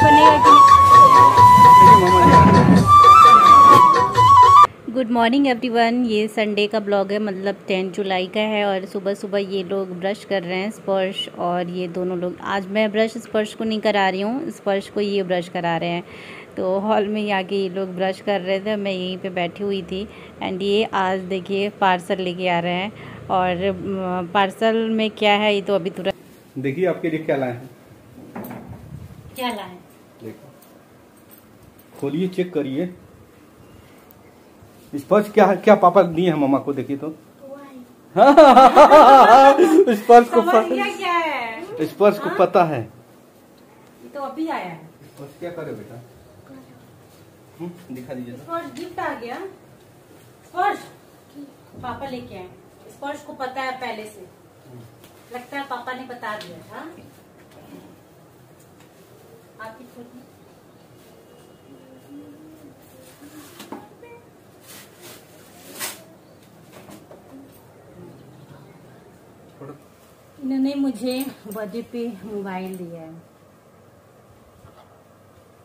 बनेगा कि good morning everyone. ये संडे का ब्लॉग है, मतलब 10 जुलाई का है। और सुबह सुबह ये लोग ब्रश कर रहे हैं, स्पर्श और ये दोनों लोग। आज मैं ब्रश स्पर्श को नहीं करा रही हूँ, स्पर्श को ये ब्रश करा रहे हैं। तो हॉल में आके ये लोग ब्रश कर रहे थे, मैं यहीं पे बैठी हुई थी। एंड ये आज देखिए पार्सल लेके आ रहे हैं। और पार्सल में क्या है ये तो अभी तुरंत देखिए आपके लिए क्या लाए हैं। क्या लाए देखो, खोलिए, चेक करिए। स्पर्श क्या क्या पापा दिए हैं मम्मा को, देखिए तो। स्पर्श को क्या है? स्पर्श को पता है। ये तो अभी आया है। स्पर्श क्या करे बेटा, दिखा दीजिए। स्पर्श गिफ्ट आ गया। स्पर्श पापा लेके आए। स्पर्श को पता है पहले से, लगता है पापा ने बता दिया था। आपकी छोटी इन्होंने मुझे बर्थडे पे मोबाइल दिया है।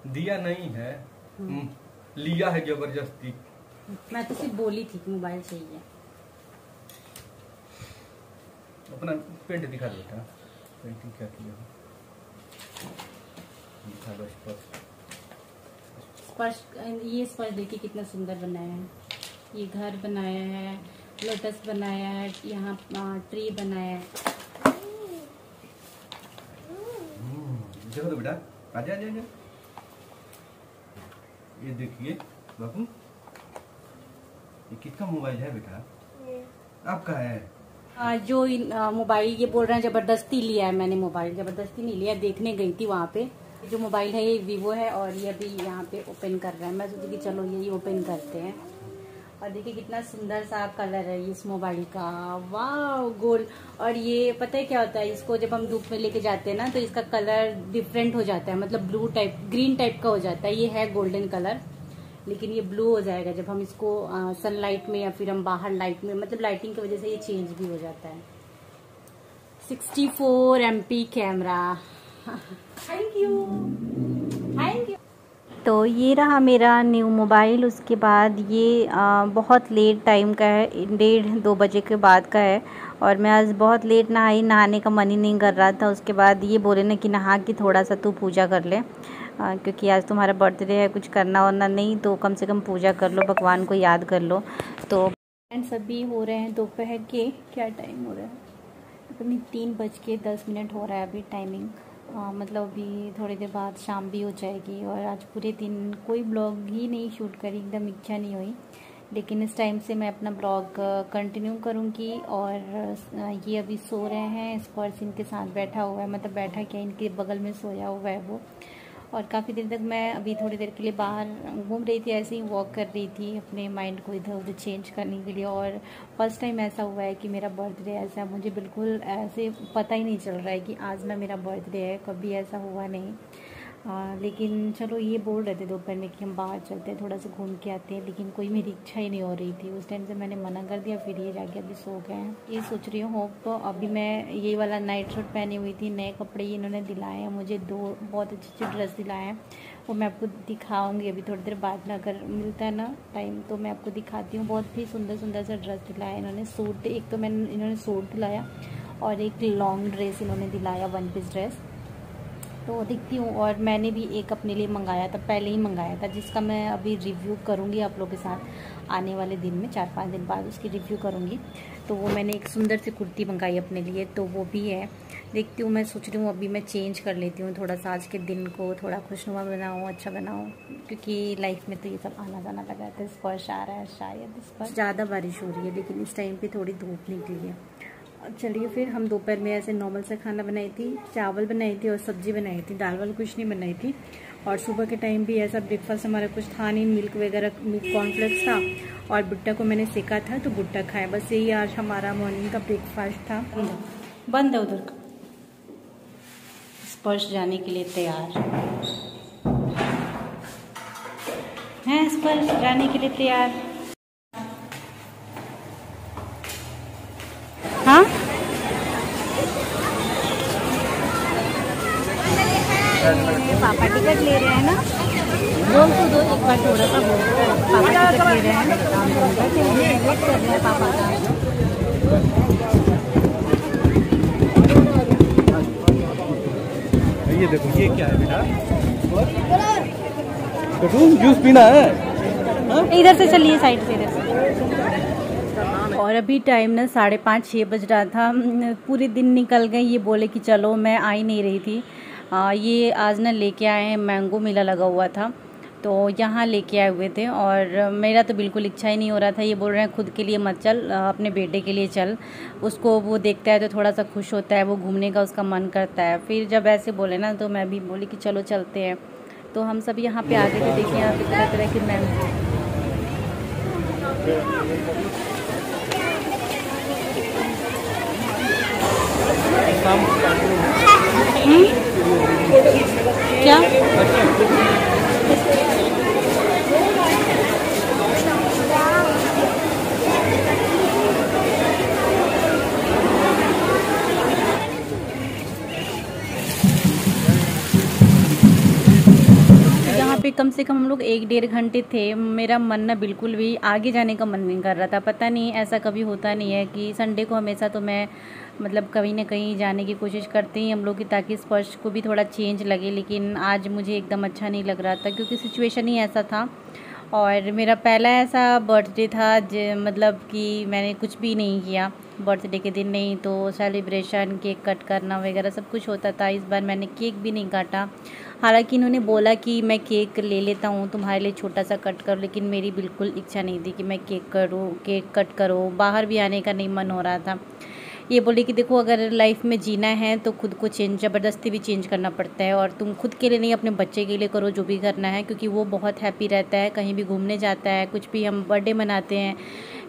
दिया नहीं है, लिया है जबरदस्ती। मैं तो सिर्फ बोली थी कि मोबाइल चाहिए। अपना पेंट दिखा दो बेटा, पेंटिंग क्या किया है, दिखा दो। स्पर्श, ये स्पर्श देखिए कितना सुंदर बनाया है। ये घर बनाया है, लोटस बनाया है, यहाँ ट्री बनाया है। देखो तो बेटा, आजा आजा आजा। ये देखिए बाबू, ये किसका मोबाइल है बेटा? आपका है? जो मोबाइल ये बोल रहे हैं जबरदस्ती लिया है मैंने। मोबाइल जबरदस्ती नहीं लिया, देखने गई थी वहाँ पे। जो मोबाइल है ये वीवो है और ये अभी यहाँ पे ओपन कर रहा है। मैं सोची कि चलो यही ओपन करते हैं। और देखिए कितना सुंदर सा कलर है इस मोबाइल का, वाह गोल्ड। और ये पता है क्या होता है, इसको जब हम धूप में लेके जाते हैं ना तो इसका कलर डिफरेंट हो जाता है, मतलब ब्लू टाइप, ग्रीन टाइप का हो जाता है। ये है गोल्डन कलर, लेकिन ये ब्लू हो जाएगा जब हम इसको सनलाइट में या फिर हम बाहर लाइट में, मतलब लाइटिंग की वजह से ये चेंज भी हो जाता है। 64 MP camera. Thank you thank you. तो ये रहा मेरा न्यू मोबाइल। उसके बाद ये बहुत लेट टाइम का है, 1:30-2 बजे के बाद का है। और मैं आज बहुत लेट नहाई, नहाने का मन ही नहीं कर रहा था। उसके बाद ये बोले ना कि नहा के थोड़ा सा तू पूजा कर ले, क्योंकि आज तुम्हारा बर्थडे है, कुछ करना वरना नहीं तो कम से कम पूजा कर लो, भगवान को याद कर लो। तो फ्रेंड्स अभी हो रहे हैं दोपहर के, क्या टाइम हो रहा है अपनी, 3:10 हो रहा है अभी टाइमिंग। मतलब अभी थोड़ी देर बाद शाम भी हो जाएगी। और आज पूरे दिन कोई ब्लॉग ही नहीं शूट करी, एकदम इच्छा नहीं हुई। लेकिन इस टाइम से मैं अपना ब्लॉग कंटिन्यू करूँगी। और ये अभी सो रहे हैं, स्पर्श इनके साथ बैठा हुआ है, मतलब बैठा क्या, इनके बगल में सोया हुआ है वो। और काफ़ी देर तक मैं अभी थोड़ी देर के लिए बाहर घूम रही थी, ऐसे ही वॉक कर रही थी अपने माइंड को इधर उधर चेंज करने के लिए। और फर्स्ट टाइम ऐसा हुआ है कि मेरा बर्थडे ऐसा, मुझे बिल्कुल ऐसे पता ही नहीं चल रहा है कि आज ना मेरा बर्थडे है, कभी ऐसा हुआ नहीं। लेकिन चलो ये बोल रहे थे दोपहर में कि हम बाहर चलते हैं, थोड़ा सा घूम के आते हैं, लेकिन कोई मेरी इच्छा ही नहीं हो रही थी। उस टाइम से मैंने मना कर दिया, फिर ये जाके अभी सो गए हैं। ये सोच रही हूँ होप तो अभी मैं ये वाला नाइट सूट पहनी हुई थी, नए कपड़े ये इन्होंने दिलाए हैं मुझे, 2 बहुत अच्छे ड्रेस दिलाए हैं। वो मैं आपको दिखाऊंगी अभी थोड़ी देर बाद में, अगर मिलता है ना टाइम तो मैं आपको दिखाती हूँ। बहुत ही सुंदर सुंदर सा ड्रेस दिलाया इन्होंने। सूट, एक तो मैंने इन्होंने सूट दिलाया और एक लॉन्ग ड्रेस इन्होंने दिलाया, 1 पीस ड्रेस। तो दिखती हूँ। और मैंने भी एक अपने लिए मंगाया था, पहले ही मंगाया था, जिसका मैं अभी रिव्यू करूँगी आप लोगों के साथ आने वाले दिन में, 4-5 दिन बाद उसकी रिव्यू करूँगी। तो वो मैंने एक सुंदर सी कुर्ती मंगाई अपने लिए, तो वो भी है। देखती हूँ, मैं सोच रही हूँ अभी मैं चेंज कर लेती हूँ थोड़ा सा, आज के दिन को थोड़ा खुशनुमा बनाऊँ, अच्छा बनाऊँ, क्योंकि लाइफ में तो ये सब आना जाना लगा रहता है। स्पर्श आ रहा है शायद, इस पर ज़्यादा बारिश हो रही है, लेकिन इस टाइम पर थोड़ी धूप निकली है। चलिए फिर हम दोपहर में ऐसे नॉर्मल सा खाना बनाई थी, चावल बनाई थी और सब्जी बनाई थी, दाल वाल कुछ नहीं बनाई थी। और सुबह के टाइम भी ऐसा ब्रेकफास्ट हमारा कुछ था नहीं, मिल्क वगैरह, मिल्क कॉर्नफ्लेक्स था और भुट्टा को मैंने सेका था तो भुट्टा खाया, बस यही आज हमारा मॉर्निंग का ब्रेकफास्ट था। बंद है उधर। स्पर्श जाने के लिए तैयार है, स्पर्श जाने के लिए तैयार। हाँ पापा टिकट ले रहे हैं ना, बोल तो दो एक बार थोड़ा सा बोल दो। पापा टिकट ले रहे हैं, हम लोग बैठे हुए हैं, वेट कर रहे हैं पापा का। ये देखो ये क्या है बेटा, जूस पीना है? इधर से चलिए, साइड से, इधर से। और अभी टाइम ना 5:30-6 बज रहा था। पूरे दिन निकल गए, ये बोले कि चलो, मैं आ ही नहीं रही थी। ये आज ना लेके आए हैं, मैंगो मेला लगा हुआ था तो यहाँ लेके आए हुए थे। और मेरा तो बिल्कुल इच्छा ही नहीं हो रहा था। ये बोल रहे हैं खुद के लिए मत चल, अपने बेटे के लिए चल, उसको वो देखता है तो थोड़ा सा खुश होता है, वो घूमने का उसका मन करता है। फिर जब ऐसे बोले ना तो मैं भी बोली कि चलो चलते हैं। तो हम सब यहाँ पे आ गए थे। देखिए यहाँ पे तरह तरह के मैंगो। क्या पे कम से कम हम लोग 1-1.5 घंटे थे। मेरा मन ना बिल्कुल भी आगे जाने का मन नहीं कर रहा था। पता नहीं, ऐसा कभी होता नहीं है कि संडे को हमेशा तो मैं मतलब कहीं ना कहीं जाने की कोशिश करते हैं हम लोग की, ताकि स्पर्श को भी थोड़ा चेंज लगे। लेकिन आज मुझे एकदम अच्छा नहीं लग रहा था क्योंकि सिचुएशन ही ऐसा था। और मेरा पहला ऐसा बर्थडे था मतलब कि मैंने कुछ भी नहीं किया बर्थडे के दिन, नहीं तो सेलिब्रेशन, केक कट करना वगैरह सब कुछ होता था। इस बार मैंने केक भी नहीं काटा। हालांकि इन्होंने बोला कि मैं केक ले लेता हूँ तुम्हारे लिए, छोटा सा कट करो, लेकिन मेरी बिल्कुल इच्छा नहीं थी कि मैं केक कट करूँ। बाहर भी आने का नहीं मन हो रहा था। ये बोले कि देखो, अगर लाइफ में जीना है तो खुद को ज़बरदस्ती भी चेंज करना पड़ता है, और तुम खुद के लिए नहीं अपने बच्चे के लिए करो जो भी करना है, क्योंकि वो बहुत हैप्पी रहता है, कहीं भी घूमने जाता है, कुछ भी हम बर्थडे मनाते हैं।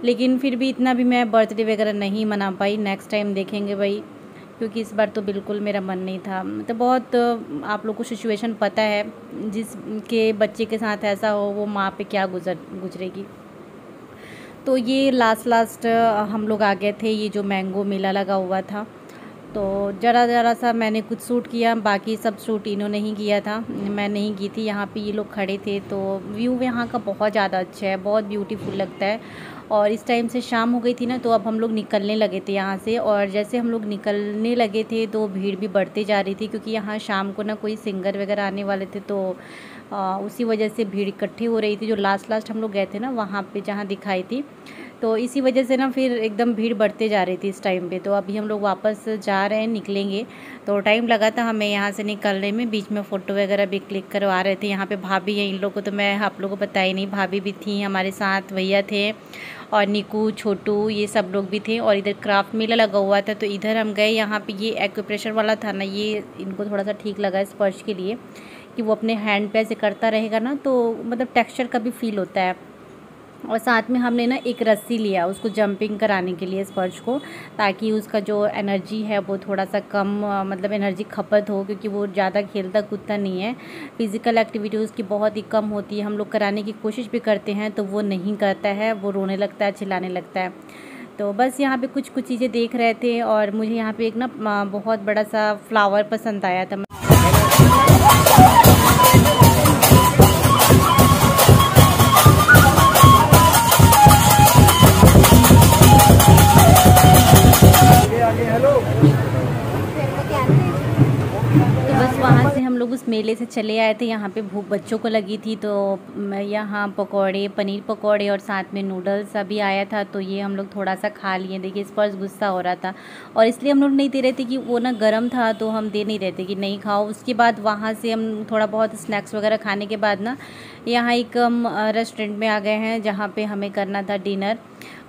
लेकिन फिर भी इतना भी मैं बर्थडे वगैरह नहीं मना पाई। नेक्स्ट टाइम देखेंगे भाई, क्योंकि इस बार तो बिल्कुल मेरा मन नहीं था। मतलब बहुत आप लोग को सिचुएशन पता है, जिसके बच्चे के साथ ऐसा हो वो माँ पे क्या गुजरेगी। तो ये लास्ट हम लोग आ गए थे, ये जो मैंगो मेला लगा हुआ था। तो ज़रा सा मैंने कुछ शूट किया, बाकी सब शूट इन्होंने ही किया था, मैं नहीं की थी। यहाँ पे ये लोग खड़े थे। तो व्यू यहाँ का बहुत ज़्यादा अच्छा है, बहुत ब्यूटीफुल लगता है। और इस टाइम से शाम हो गई थी ना, तो अब हम लोग निकलने लगे थे यहाँ से। और जैसे हम लोग निकलने लगे थे तो भीड़ भी बढ़ती जा रही थी, क्योंकि यहाँ शाम को ना कोई सिंगर वगैरह आने वाले थे, तो उसी वजह से भीड़ इकट्ठी हो रही थी। जो लास्ट हम लोग गए थे ना, वहाँ पे जहाँ दिखाई थी, तो इसी वजह से ना फिर एकदम भीड़ बढ़ते जा रही थी इस टाइम पे। तो अभी हम लोग वापस जा रहे हैं, निकलेंगे। तो टाइम लगा था हमें यहाँ से निकलने में, बीच में फ़ोटो वगैरह भी क्लिक करवा रहे थे। यहाँ पे भाभी है, इन लोगों को तो मैं आप लोगों को बताई नहीं, भाभी भी थी हमारे साथ, भैया थे और निकू, छोटू, ये सब लोग भी थे। और इधर क्राफ्ट मेला लगा हुआ था, तो इधर हम गए। यहाँ पे ये एक्यूप्रेशर वाला था ना, ये इनको थोड़ा सा ठीक लगा स्पर्श के लिए, कि वो अपने हैंड पे ऐसे करता रहेगा ना, तो मतलब टेक्सचर का भी फील होता है। और साथ में हमने ना एक रस्सी लिया उसको जंपिंग कराने के लिए स्पर्श को, ताकि उसका जो एनर्जी है वो थोड़ा सा कम मतलब एनर्जी खपत हो, क्योंकि वो ज़्यादा खेलता कूदता नहीं है। फिज़िकल एक्टिविटी उसकी बहुत ही कम होती है। हम लोग कराने की कोशिश भी करते हैं तो वो नहीं करता है, वो रोने लगता है, चिल्लाने लगता है। तो बस यहाँ पे कुछ चीज़ें देख रहे थे। और मुझे यहाँ पे एक ना बहुत बड़ा सा फ्लावर पसंद आया था। तो बस वहाँ से हम लोग उस मेले से चले आए थे। यहाँ पे भूख बच्चों को लगी थी, तो यहाँ पकौड़े, पनीर पकौड़े और साथ में नूडल्स अभी आया था, तो ये हम लोग थोड़ा सा खा लिए। देखिए स्पर्श गुस्सा हो रहा था, और इसलिए हम लोग नहीं दे रहे थे कि वो ना गर्म था, तो हम दे नहीं रहे थे कि नहीं खाओ। उसके बाद वहाँ से हम थोड़ा बहुत स्नैक्स वगैरह खाने के बाद ना यहाँ एक हम रेस्टोरेंट में आ गए हैं, जहाँ पे हमें करना था डिनर।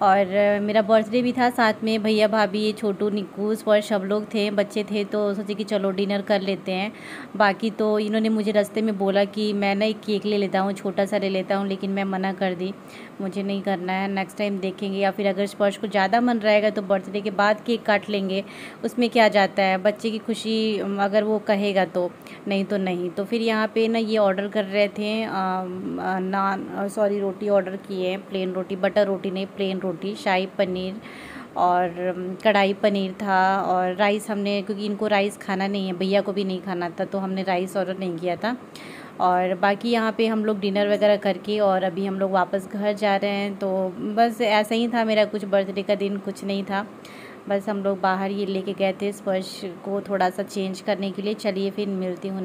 और मेरा बर्थडे भी था, साथ में भैया भाभी, छोटू, निक्कू, स्पर्श सब लोग थे, बच्चे थे, तो सोचे कि चलो डिनर कर लेते हैं। बाकी तो इन्होंने मुझे रास्ते में बोला कि मैं ना एक केक ले लेता हूँ, छोटा सा ले लेता हूँ, लेकिन मैं मना कर दी, मुझे नहीं करना है। नेक्स्ट टाइम देखेंगे, या फिर अगर स्पर्श को ज़्यादा मन रहेगा तो बर्थडे के बाद केक काट लेंगे, उसमें क्या जाता है, बच्चे की खुशी अगर वो कहेगा तो, नहीं तो नहीं। तो फिर यहाँ पे ना ये ऑर्डर कर रहे थे रोटी ऑर्डर किए, प्लेन रोटी, बटर रोटी नहीं, प्लेन रोटी, शाही पनीर और कढ़ाई पनीर था और राइस हमने, क्योंकि इनको राइस खाना नहीं है, भैया को भी नहीं खाना था, तो हमने राइस ऑर्डर नहीं किया था। और बाकी यहाँ पे हम लोग डिनर वगैरह करके और अभी हम लोग वापस घर जा रहे हैं। तो बस ऐसा ही था मेरा, कुछ बर्थडे का दिन कुछ नहीं था, बस हम लोग बाहर ये लेके गए थे स्पर्श को थोड़ा सा चेंज करने के लिए। चलिए फिर मिलती हूँ।